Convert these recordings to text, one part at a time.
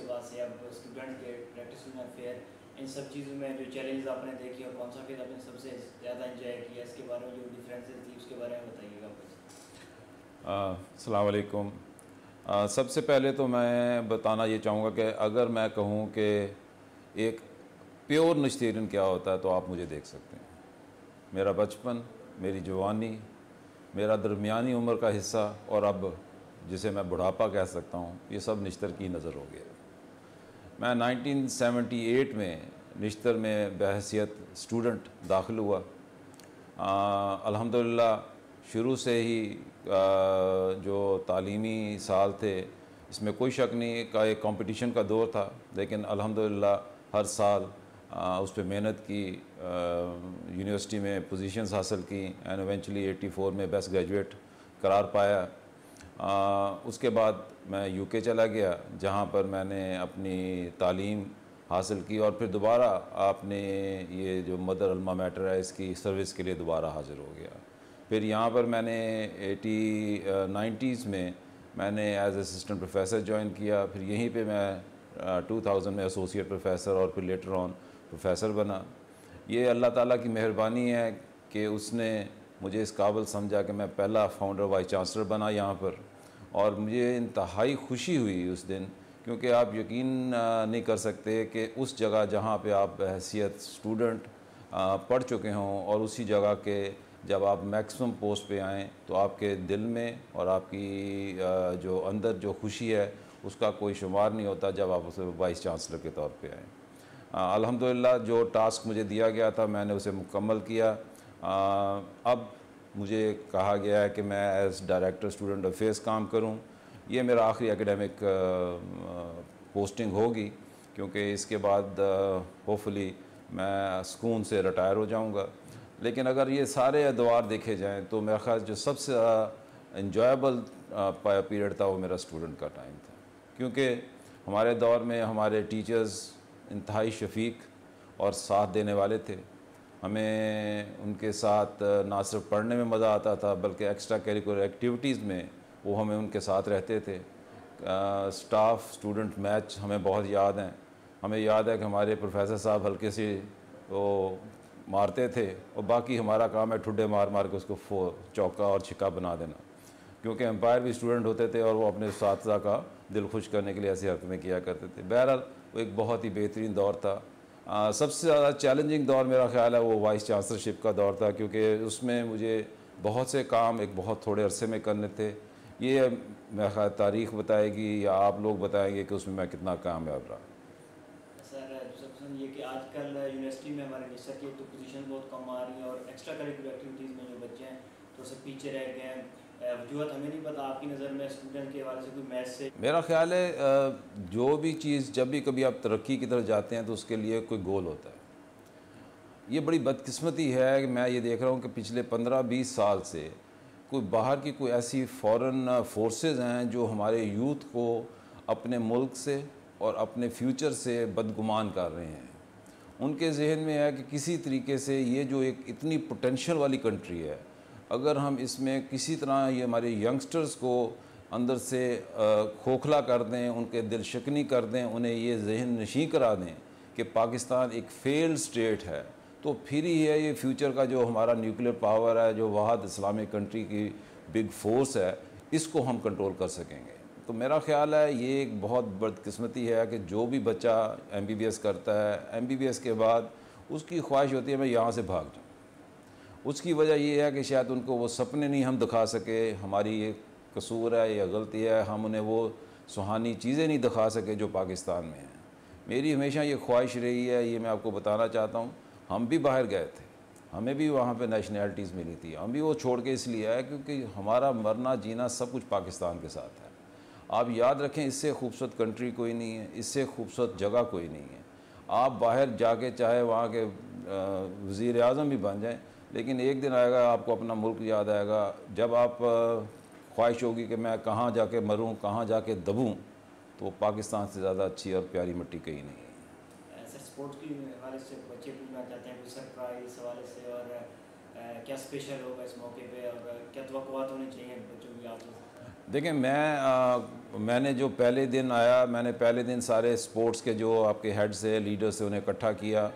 बाद से अब स्टूडेंट के प्रैक्टिस में फेयर, इन सब चीज़ों में जो चैलेंज आपने देखी और कौन सा फेयर आपने सबसे ज़्यादा इंजॉय किया, इसके बारे में जो डिफरेंसेस थी उसके बारे में बताइएगा कुछ। अस्सलाम वालेकुम। सबसे पहले तो मैं बताना ये चाहूँगा कि अगर मैं कहूँ कि एक प्योर नश्तरियन क्या होता है तो आप मुझे देख सकते हैं। मेरा बचपन, मेरी जवानी, मेरा दरमियानी उम्र का हिस्सा और अब जिसे मैं बुढ़ापा कह सकता हूँ, ये सब निश्तर की नज़र हो गया। मैं 1978 में निश्तर में बहैसियत स्टूडेंट दाखिल हुआ। अल्हम्दुलिल्लाह शुरू से ही जो तालीमी साल थे इसमें कोई शक नहीं का एक कंपटीशन का दौर था, लेकिन अल्हम्दुलिल्लाह हर साल उस पर मेहनत की, यूनिवर्सिटी में पोजीशंस हासिल की एंड इवेंचुअली 84 में बेस्ट ग्रेजुएट करार पाया। उसके बाद मैं यूके चला गया जहाँ पर मैंने अपनी तालीम हासिल की और फिर दोबारा आपने ये जो मदर अल्मा मैटर है इसकी सर्विस के लिए दोबारा हाजिर हो गया। फिर यहाँ पर मैंने 90s में मैंने एज असिस्टेंट प्रोफेसर ज्वाइन किया। फिर यहीं पे मैं 2000 में एसोसिएट प्रोफेसर और फिर लेटर ऑन प्रोफेसर बना। ये अल्लाह ताला की मेहरबानी है कि उसने मुझे इस काबिल समझा कि मैं पहला फाउंडर वाइस चांसलर बना यहाँ पर, और मुझे इंतहाई खुशी हुई उस दिन, क्योंकि आप यकीन नहीं कर सकते कि उस जगह जहाँ पे आप हैसियत स्टूडेंट पढ़ चुके हों और उसी जगह के जब आप मैक्सिमम पोस्ट पे आएँ तो आपके दिल में और आपकी जो अंदर जो खुशी है उसका कोई शुमार नहीं होता जब आप उसे वाइस चांसलर के तौर पे आएँ। अल्हम्दुलिल्लाह जो टास्क मुझे दिया गया था मैंने उसे मुकम्मल किया। अब मुझे कहा गया है कि मैं एज़ डायरेक्टर स्टूडेंट अफेयर्स काम करूं। ये मेरा आखिरी एकेडमिक पोस्टिंग होगी, क्योंकि इसके बाद होपफुली मैं सुकून से रिटायर हो जाऊंगा। लेकिन अगर ये सारे अदवार देखे जाएं तो मेरा ख्याल जो सबसे इंजॉयबल पीरियड था वो मेरा स्टूडेंट का टाइम था, क्योंकि हमारे दौर में हमारे टीचर्स इंतहाई शफीक और साथ देने वाले थे। हमें उनके साथ ना सिर्फ पढ़ने में मज़ा आता था बल्कि एक्स्ट्रा करिकुलर एक्टिविटीज़ में वो हमें उनके साथ रहते थे। स्टाफ स्टूडेंट मैच हमें बहुत याद हैं। हमें याद है कि हमारे प्रोफेसर साहब हल्के से वो मारते थे और बाकी हमारा काम है ठुड्डे मार मार के उसको चौका और छिक्का बना देना, क्योंकि एम्पायर भी स्टूडेंट होते थे और वो अपने उस्ताद का दिल खुश करने के लिए ऐसी हरकतें किया करते थे। बहरहाल वो एक बहुत ही बेहतरीन दौर था। सबसे ज़्यादा चैलेंजिंग दौर मेरा ख्याल है वो वाइस चांसलरशिप का दौर था, क्योंकि उसमें मुझे बहुत से काम एक बहुत थोड़े अरसे में करने थे। ये मेरा ख्याल तारीख़ बताएगी या आप लोग बताएंगे कि उसमें मैं कितना कामयाब रहा। सर सबसे ये कि आजकल यूनिवर्सिटी में हमारे निश्चर की तो पोजीशन बहुत कम आ रही है और एक्स्ट्रा करिकुलर एक्टिविटीज़ में जो बच्चे हैं तो सब पीछे रह गए हैं। वजूहत हमें नहीं पता, आपकी नज़र में स्टूडेंट के हवाले से कोई मैच से? मेरा ख्याल है जो भी चीज़ जब भी कभी आप तरक्की की तरफ जाते हैं तो उसके लिए कोई गोल होता है। ये बड़ी बदकिस्मती है कि मैं ये देख रहा हूँ कि पिछले 15-20 साल से कोई बाहर की कोई ऐसी फॉरेन फोर्सेस हैं जो हमारे यूथ को अपने मुल्क से और अपने फ्यूचर से बदगुमान कर रहे हैं। उनके जहन में है कि किसी तरीके से ये जो एक इतनी पोटेंशियल वाली कंट्री है, अगर हम इसमें किसी तरह ये हमारे यंगस्टर्स को अंदर से खोखला कर दें, उनके दिल शिकनी कर दें, उन्हें ये जहन नशीं करा दें कि पाकिस्तान एक फेल्ड स्टेट है, तो फिर ही है ये फ्यूचर का जो हमारा न्यूक्लियर पावर है, जो वाहद इस्लामिक कंट्री की बिग फोर्स है, इसको हम कंट्रोल कर सकेंगे। तो मेरा ख़्याल है ये एक बहुत बदकिस्मती है कि जो भी बच्चा MBBS करता है, MBBS के बाद उसकी ख्वाहिश होती है मैं यहाँ से भाग जाऊँ। उसकी वजह ये है कि शायद उनको वो सपने नहीं हम दिखा सके, हमारी ये कसूर है या गलती है, हम उन्हें वो सुहानी चीज़ें नहीं दिखा सके जो पाकिस्तान में हैं। मेरी हमेशा ये ख्वाहिश रही है, ये मैं आपको बताना चाहता हूँ। हम भी बाहर गए थे, हमें भी वहाँ पे नेशनैलिटीज़ मिली थी, हम भी वो छोड़ के इसलिए आए क्योंकि हमारा मरना जीना सब कुछ पाकिस्तान के साथ है। आप याद रखें, इससे खूबसूरत कंट्री कोई नहीं है, इससे खूबसूरत जगह कोई नहीं है। आप बाहर जाके चाहे वहाँ के वज़ीर आज़म भी बन जाएं, लेकिन एक दिन आएगा आपको अपना मुल्क याद आएगा। जब आप ख्वाहिश होगी कि मैं कहाँ जाके मरूँ, कहाँ जाके दबूँ, तो पाकिस्तान से ज़्यादा अच्छी और प्यारी मिट्टी कहीं नहीं है। सर स्पोर्ट्स के हवाले से बच्चे पूछना चाहते हैं कोई सरप्राइज हवाले से, और क्या स्पेशल होगा इस मौके पे और क्या तवक्कुआत होनी चाहिए बच्चों की आपसे? देखें, मैंने जो पहले दिन आया, मैंने पहले दिन सारे स्पोर्ट्स के जो आपके हेड्स है, लीडर्स है, उन्हें इकट्ठा किया।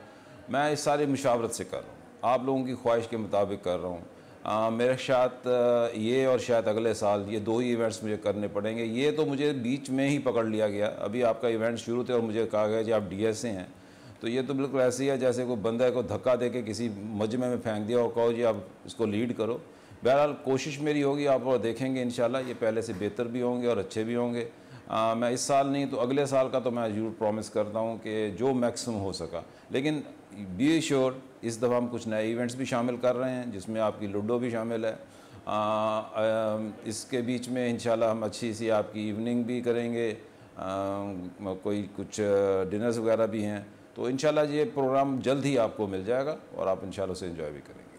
मैं इस सारी मुशावरत से कर रहा हूँ, आप लोगों की ख्वाहिश के मुताबिक कर रहा हूँ। मेरे साथ ये और शायद अगले साल ये 2 ही इवेंट्स मुझे करने पड़ेंगे। ये तो मुझे बीच में ही पकड़ लिया गया, अभी आपका इवेंट शुरू थे और मुझे कहा गया जी आप DSA हैं, तो ये तो बिल्कुल ऐसे ही है जैसे कोई बंदा को धक्का दे के किसी मजमे में फेंक दिया और कहो जी आप इसको लीड करो। बहरहाल कोशिश मेरी होगी, आप और देखेंगे इंशाल्लाह ये पहले से बेहतर भी होंगे और अच्छे भी होंगे। मैं इस साल नहीं तो अगले साल का तो मैं ज़रूर प्रॉमिस करता हूँ कि जो मैक्सिमम हो सका। लेकिन बी श्योर इस दफ़ा हम कुछ नए इवेंट्स भी शामिल कर रहे हैं जिसमें आपकी लूडो भी शामिल है। इसके बीच में इंशाल्लाह हम अच्छी सी आपकी इवनिंग भी करेंगे, कोई कुछ डिनर्स वगैरह भी हैं, तो इंशाल्लाह ये प्रोग्राम जल्द ही आपको मिल जाएगा और आप इंशाल्लाह उसे एंजॉय भी करेंगे।